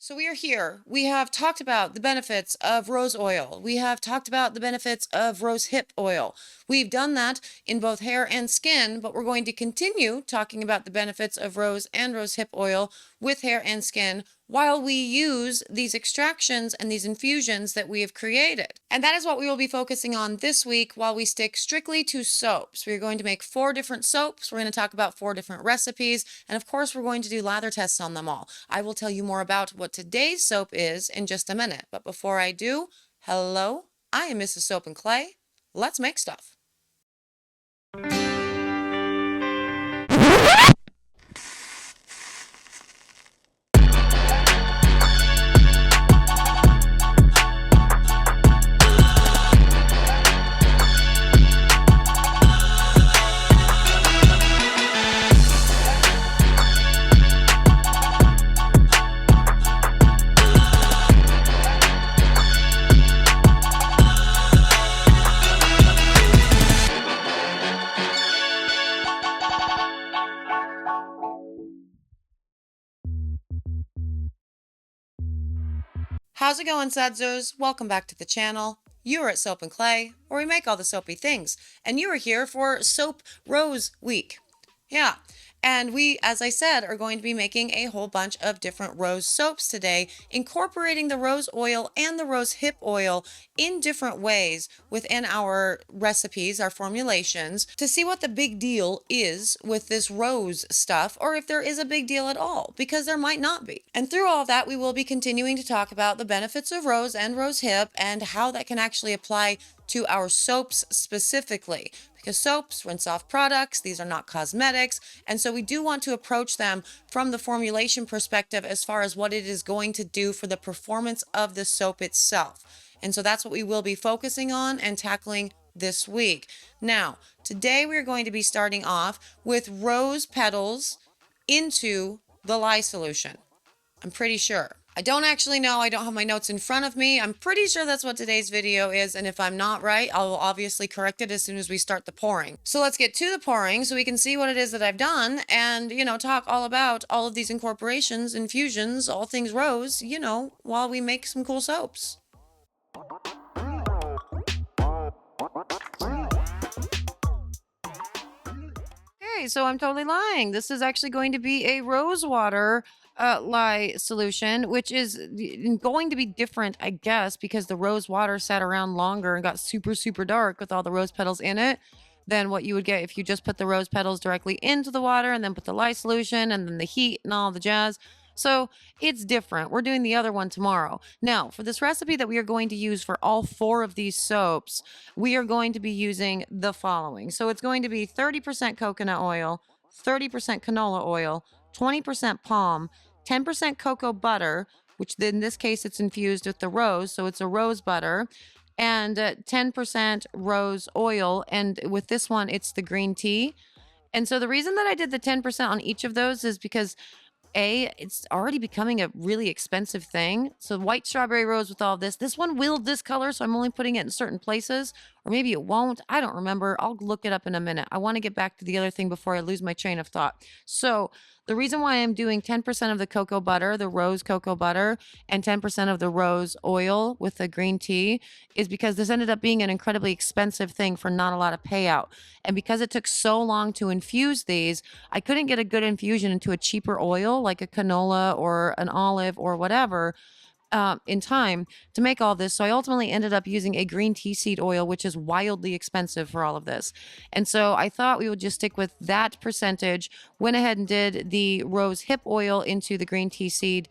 So we are here. We have talked about the benefits of rose oil. We have talked about the benefits of rose hip oil. We've done that in both hair and skin, but we're going to continue talking about the benefits of rose and rose hip oil with hair and skin while we use these extractions and these infusions that we have created. And that is what we will be focusing on this week while we stick strictly to soaps. We're going to make 4 different soaps. We're going to talk about 4 different recipes. And of course, we're going to do lather tests on them all. I will tell you more about what today's soap is in just a minute. But before I do, hello, I am Mrs. Soap and Clay. Let's make stuff. How's it going, Sudzers? Welcome back to the channel. You are at Soap and Clay, where we make all the soapy things, and you are here for Soap Rose Week. Yeah, and we, as I said, are going to be making a whole bunch of different rose soaps today, incorporating the rose oil and the rose hip oil in different ways within our recipes, our formulations, to see what the big deal is with this rose stuff, or if there is a big deal at all, because there might not be. And through all of that, we will be continuing to talk about the benefits of rose and rose hip and how that can actually apply to our soaps specifically, because soaps, rinse off products, these are not cosmetics, and so we do want to approach them from the formulation perspective as far as what it is going to do for the performance of the soap itself. And so that's what we will be focusing on and tackling this week. Now, today we're going to be starting off with rose petals into the lye solution. I'm pretty sure. I don't actually know. I don't have my notes in front of me. I'm pretty sure that's what today's video is, and if I'm not right, I'll obviously correct it as soon as we start the pouring. So let's get to the pouring so we can see what it is that I've done and, talk all about all of these incorporations, infusions, all things rose, while we make some cool soaps. Okay, so I'm totally lying. This is actually going to be a rose water lye solution, which is going to be different, I guess, because the rose water sat around longer and got super, super dark with all the rose petals in it than what you would get if you just put the rose petals directly into the water and then put the lye solution and then the heat and all the jazz. So it's different. We're doing the other one tomorrow. Now, for this recipe that we are going to use for all 4 of these soaps, we are going to be using the following. So it's going to be 30% coconut oil, 30% canola oil, 20% palm, 10% cocoa butter, which in this case it's infused with the rose, so it's a rose butter, and 10% rose oil. And with this one, it's the green tea. And so the reason that I did the 10% on each of those is because it's already becoming a really expensive thing. So white strawberry rose with all this one will discolor, so I'm only putting it in certain places, or maybe it won't. I don't remember. I'll look it up in a minute. I want to get back to the other thing before I lose my train of thought. So the reason why I'm doing 10% of the cocoa butter, the rose cocoa butter, and 10% of the rose oil with the green tea is because this ended up being an incredibly expensive thing for not a lot of payout. And because it took so long to infuse these, I couldn't get a good infusion into a cheaper oil like a canola or an olive or whatever in time to make all this. So I ultimately ended up using a green tea seed oil, which is wildly expensive for all of this. And so I thought we would just stick with that percentage, went ahead and did the rose hip oil into the green tea seed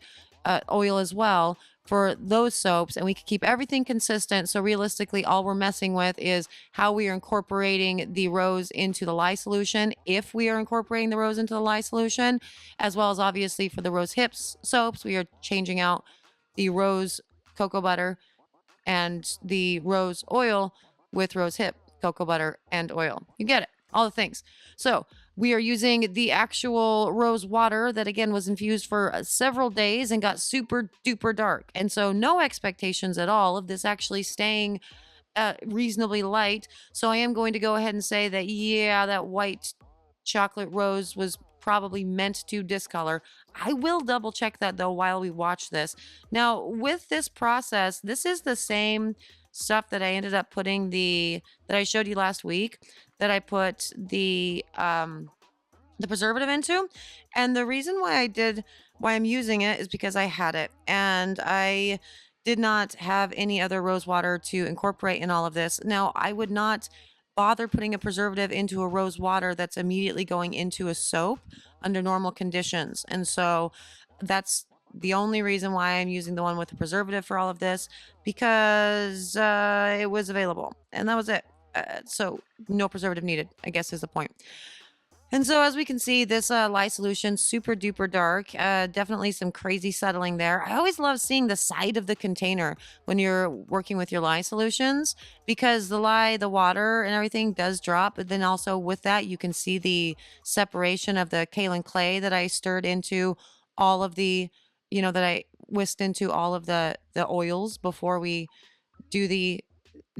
oil as well for those soaps, and we could keep everything consistent. So realistically, all we're messing with is how we are incorporating the rose into the lye solution, if we are incorporating the rose into the lye solution, as well as obviously for the rose hips soaps, we are changing out the rose cocoa butter and the rose oil with rose hip cocoa butter and oil. You get it, all the things. So we are using the actual rose water that again was infused for several days and got super duper dark. And so no expectations at all of this actually staying reasonably light. So I am going to go ahead and say that, yeah, that white chocolate rose was probably meant to discolor. I will double check that though while we watch this. Now, with this process, this is the same stuff that I ended up putting that I showed you last week that I put the preservative into. And the reason why I'm using it is because I had it and I did not have any other rose water to incorporate in all of this. Now, I would not bother putting a preservative into a rose water that's immediately going into a soap under normal conditions. And so that's the only reason why I'm using the one with the preservative for all of this because it was available and that was it. So no preservative needed, I guess is the point. And so as we can see, this lye solution, super duper dark, definitely some crazy settling there. I always love seeing the side of the container when you're working with your lye solutions because the lye, the water and everything does drop. But then also with that, you can see the separation of the kaolin clay that I stirred into all of that I whisked into all of the oils before we do the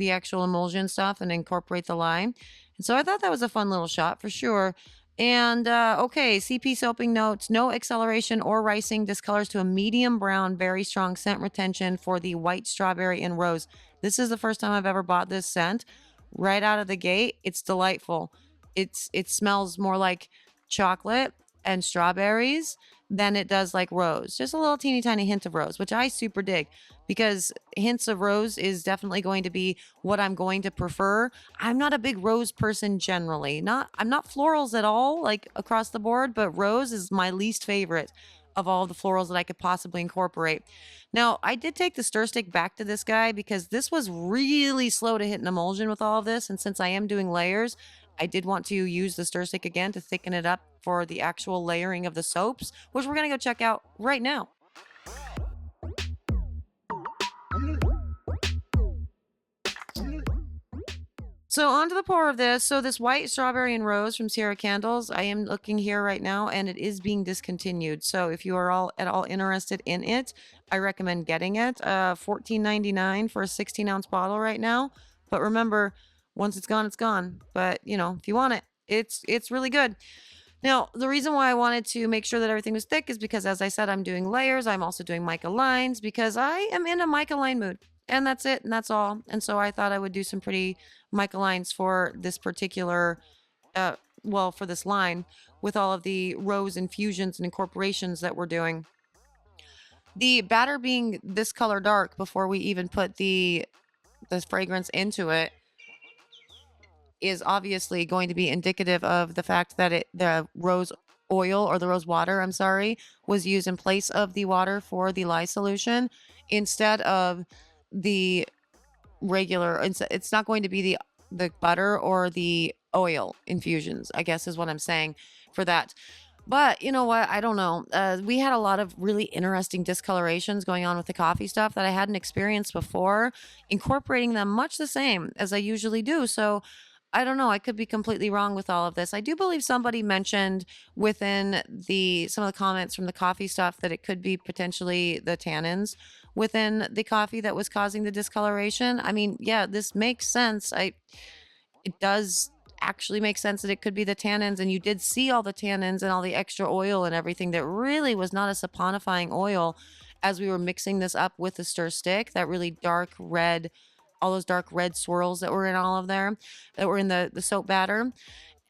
actual emulsion stuff and incorporate the lime. And so I thought that was a fun little shot for sure. And okay, CP soaping notes, no acceleration or ricing, discolors to a medium brown, very strong scent retention for the white strawberry and rose. This is the first time I've ever bought this scent. Right out of the gate, it's delightful. It smells more like chocolate and strawberries than it does like rose. Just a little teeny tiny hint of rose, which I super dig because hints of rose is definitely going to be what I'm going to prefer. I'm not a big rose person generally. I'm not florals at all, like across the board, but rose is my least favorite of all the florals that I could possibly incorporate. Now, I did take the stir stick back to this guy because this was really slow to hit an emulsion with all of this. And since I am doing layers, I did want to use the stir stick again to thicken it up for the actual layering of the soaps, which we're going to go check out right now. So on to the pour of this. So this white strawberry and rose from Sierra Candles, I am looking here right now and it is being discontinued. So if you are all at all interested in it, I recommend getting it. $14.99 for a 16-ounce bottle right now. But remember, once it's gone, it's gone. But if you want it, it's really good. Now, the reason why I wanted to make sure that everything was thick is because, as I said, I'm doing layers. I'm also doing mica lines because I am in a mica line mood. And that's it. And that's all. And so I thought I would do some pretty mica lines for this particular, for this line with all of the rose infusions and incorporations that we're doing. The batter being this color dark before we even put the fragrance into it is obviously going to be indicative of the fact that the rose oil or the rose water, I'm sorry, was used in place of the water for the lye solution instead of the regular. It's not going to be the butter or the oil infusions, I guess is what I'm saying for that. But you know what? I don't know. We had a lot of really interesting discolorations going on with the coffee stuff that I hadn't experienced before, incorporating them much the same as I usually do. So I don't know. I could be completely wrong with all of this. I do believe somebody mentioned within some of the comments from the coffee stuff that it could be potentially the tannins within the coffee that was causing the discoloration. I mean, yeah, this makes sense. It does actually make sense that it could be the tannins, and you did see all the tannins and all the extra oil and everything that really was not a saponifying oil as we were mixing this up with the stir stick, that really dark red, all those dark red swirls that were in all of there, that were in the soap batter.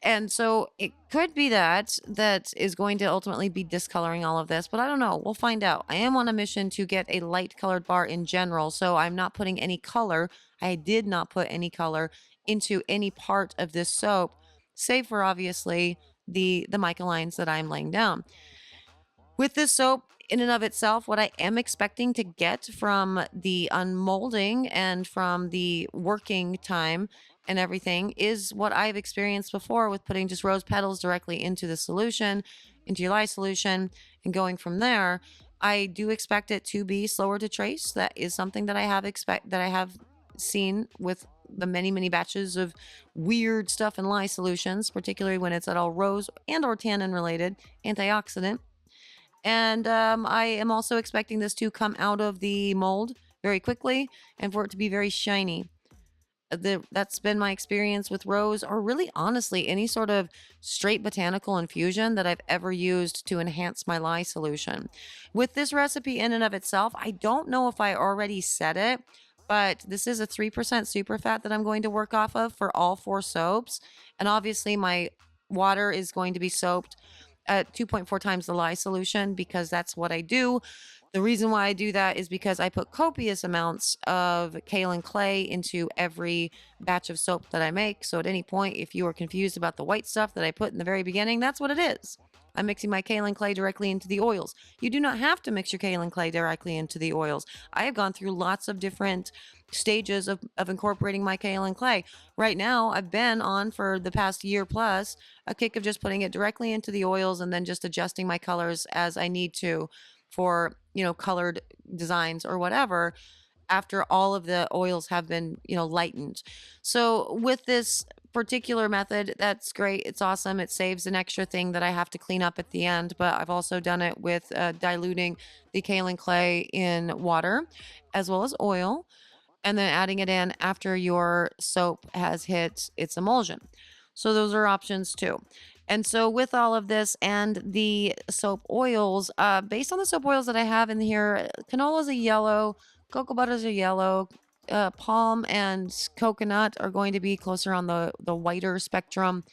And so it could be that is going to ultimately be discoloring all of this, but I don't know. We'll find out. I am on a mission to get a light colored bar in general, so I'm not putting any color. I did not put any color into any part of this soap, save for obviously the mica lines that I'm laying down. With this soap, in and of itself, what I am expecting to get from the unmolding and from the working time and everything is what I've experienced before with putting just rose petals directly into the solution, into your lye solution, and going from there. I do expect it to be slower to trace. That is something that I have seen with the many batches of weird stuff in lye solutions, particularly when it's at all rose and or tannin related antioxidant. And I am also expecting this to come out of the mold very quickly and for it to be very shiny. That's been my experience with rose, or really honestly any sort of straight botanical infusion that I've ever used to enhance my lye solution. With this recipe in and of itself, I don't know if I already said it, but this is a 3% super fat that I'm going to work off of for all four soaps. And obviously, my water is going to be soaped at 2.4 times the lye solution because that's what I do. The reason why I do that is because I put copious amounts of kaolin clay into every batch of soap that I make. So at any point, if you are confused about the white stuff that I put in the very beginning, that's what it is. I'm mixing my kaolin clay directly into the oils. You do not have to mix your kaolin clay directly into the oils. I have gone through lots of different stages of incorporating my kaolin clay. Right now, I've been on for the past year plus a kick of just putting it directly into the oils and then just adjusting my colors as I need to for, colored designs or whatever after all of the oils have been, lightened. So with this particular method, that's great. It's awesome. It saves an extra thing that I have to clean up at the end. But I've also done it with diluting the kaolin clay in water as well as oil, and then adding it in after your soap has hit its emulsion. So those are options too. And so with all of this and the soap oils, based on the soap oils that I have in here, canola is a yellow, cocoa butter is a yellow, palm and coconut are going to be closer on the whiter spectrum.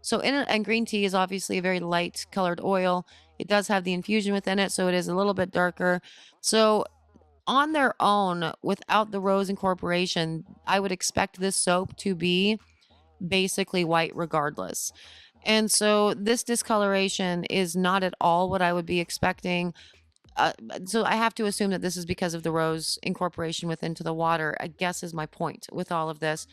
So and green tea is obviously a very light colored oil. It does have the infusion within it, so it is a little bit darker. So on their own, without the rose incorporation, I would expect this soap to be basically white regardless. And so this discoloration is not at all what I would be expecting. So I have to assume that this is because of the rose incorporation within to the water, I guess is my point with all of this.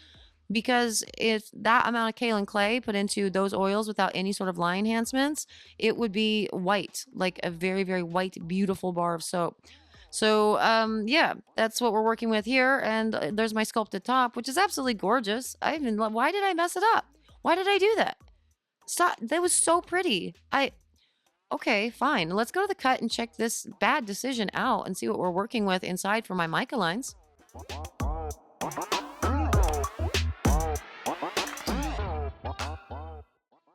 Because if that amount of kaolin clay put into those oils without any sort of lye enhancements, it would be white, like a very, very white, beautiful bar of soap. So, yeah, that's what we're working with here. And there's my sculpted top, which is absolutely gorgeous. Why did I mess it up? Why did I do that? Stop. That was so pretty. Okay, fine. Let's go to the cut and check this bad decision out and see what we're working with inside for my mica lines.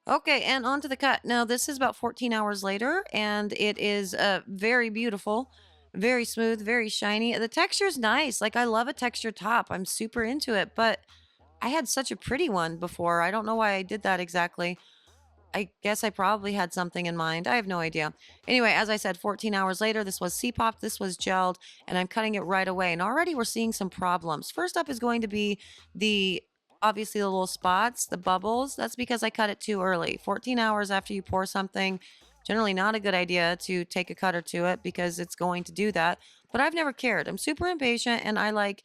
Okay, and on to the cut. Now, this is about 14 hours later, and it is very beautiful, very smooth, very shiny. The texture's nice. Like, I love a textured top. I'm super into it, but I had such a pretty one before. I don't know why I did that exactly. I guess I probably had something in mind. I have no idea. Anyway, as I said, 14 hours later, this was C-popped, this was gelled, and I'm cutting it right away. And already we're seeing some problems. First up is going to be the obviously the little spots, the bubbles. That's because I cut it too early. 14 hours after you pour something, generally not a good idea to take a cutter to it because it's going to do that. But I've never cared. I'm super impatient and I like,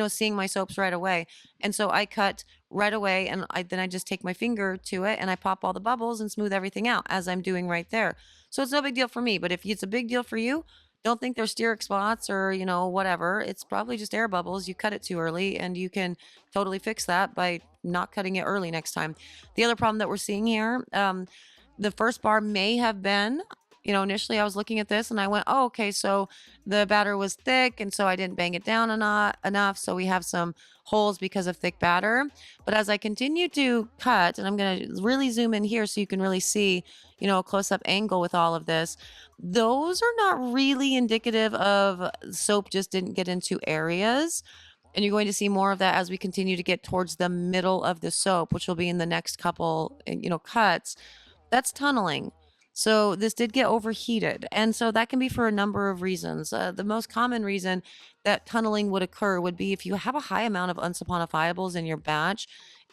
seeing my soaps right away. And so I cut right away and then I just take my finger to it and I pop all the bubbles and smooth everything out as I'm doing right there. So it's no big deal for me, but if it's a big deal for you, don't think they're steric spots or, whatever. It's probably just air bubbles. You cut it too early and you can totally fix that by not cutting it early next time. The other problem that we're seeing here, the first bar may have been, initially I was looking at this and I went, oh, okay, so the batter was thick and so I didn't bang it down enough. So we have some holes because of thick batter. But as I continue to cut, and I'm going to really zoom in here so you can really see, a close up angle with all of this, those are not really indicative of soap just didn't get into areas. And you're going to see more of that as we continue to get towards the middle of the soap, which will be in the next couple, cuts. That's tunneling. So this did get overheated. And so that can be for a number of reasons. The most common reason that tunneling would occur would be if you have a high amount of unsaponifiables in your batch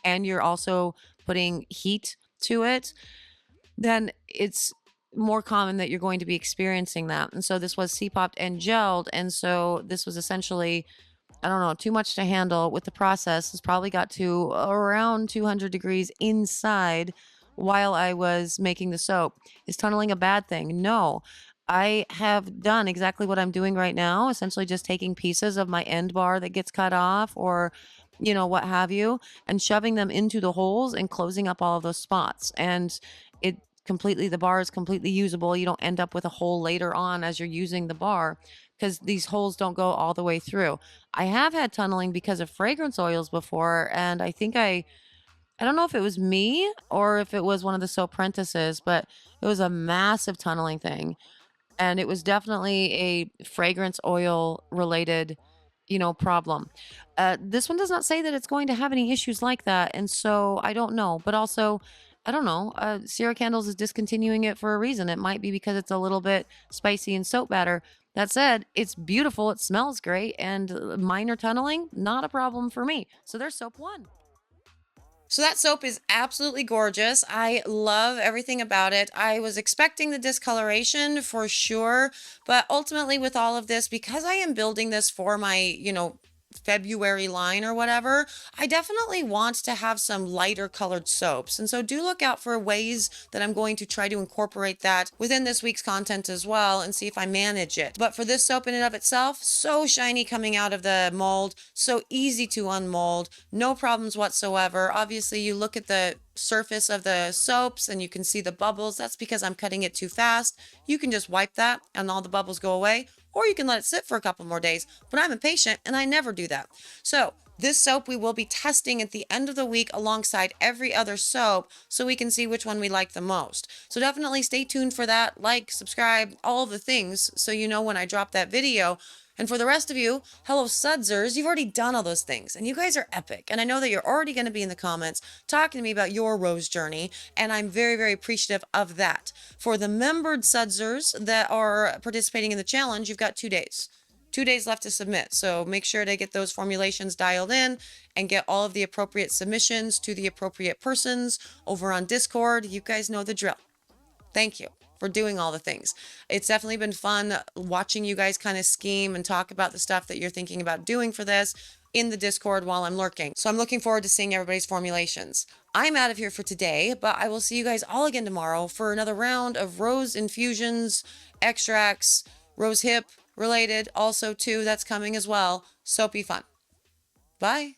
and you're also putting heat to it, then it's more common that you're going to be experiencing that. And so this was C-popped and gelled. And so this was essentially, I don't know, too much to handle with the process. This probably got to around 200 degrees inside while I was making the soap. Is tunneling a bad thing? No. I have done exactly what I'm doing right now, essentially just taking pieces of my end bar that gets cut off or, what have you, and shoving them into the holes and closing up all of those spots. And it completely, the bar is completely usable. You don't end up with a hole later on as you're using the bar because these holes don't go all the way through. I have had tunneling because of fragrance oils before, and I don't know if it was me or if it was one of the soap apprentices, but it was a massive tunneling thing, and it was definitely a fragrance oil related, problem. This one does not say that it's going to have any issues like that, and so I don't know. But also, I don't know. Sierra Candles is discontinuing it for a reason. It might be because it's a little bit spicy and soap batter. That said, it's beautiful. It smells great, and minor tunneling not a problem for me. So there's soap one. So that soap is absolutely gorgeous. I love everything about it. I was expecting the discoloration for sure, but ultimately with all of this, because I am building this for my, February line or whatever, I definitely want to have some lighter colored soaps. And so do look out for ways that I'm going to try to incorporate that within this week's content as well and see if I manage it. But for this soap in and of itself, so shiny coming out of the mold, so easy to unmold, no problems whatsoever. Obviously, you look at the surface of the soaps and you can see the bubbles. That's because I'm cutting it too fast. You can just wipe that and all the bubbles go away, or you can let it sit for a couple more days. But I'm impatient and I never do that. So this soap we will be testing at the end of the week alongside every other soap so we can see which one we like the most. So definitely stay tuned for that. Like, subscribe, all the things so you know when I drop that video. And for the rest of you, hello Sudsers, you've already done all those things and you guys are epic. And I know that you're already going to be in the comments talking to me about your rose journey, and I'm very, very appreciative of that. For the membered Sudsers that are participating in the challenge, you've got 2 days. 2 days left to submit. So make sure to get those formulations dialed in and get all of the appropriate submissions to the appropriate persons over on Discord. You guys know the drill. Thank you for doing all the things. It's definitely been fun watching you guys kind of scheme and talk about the stuff that you're thinking about doing for this in the Discord while I'm lurking. So I'm looking forward to seeing everybody's formulations. I'm out of here for today, but I will see you guys all again tomorrow for another round of rose infusions, extracts, rose hip related also too. That's coming as well. Soapy fun. Bye.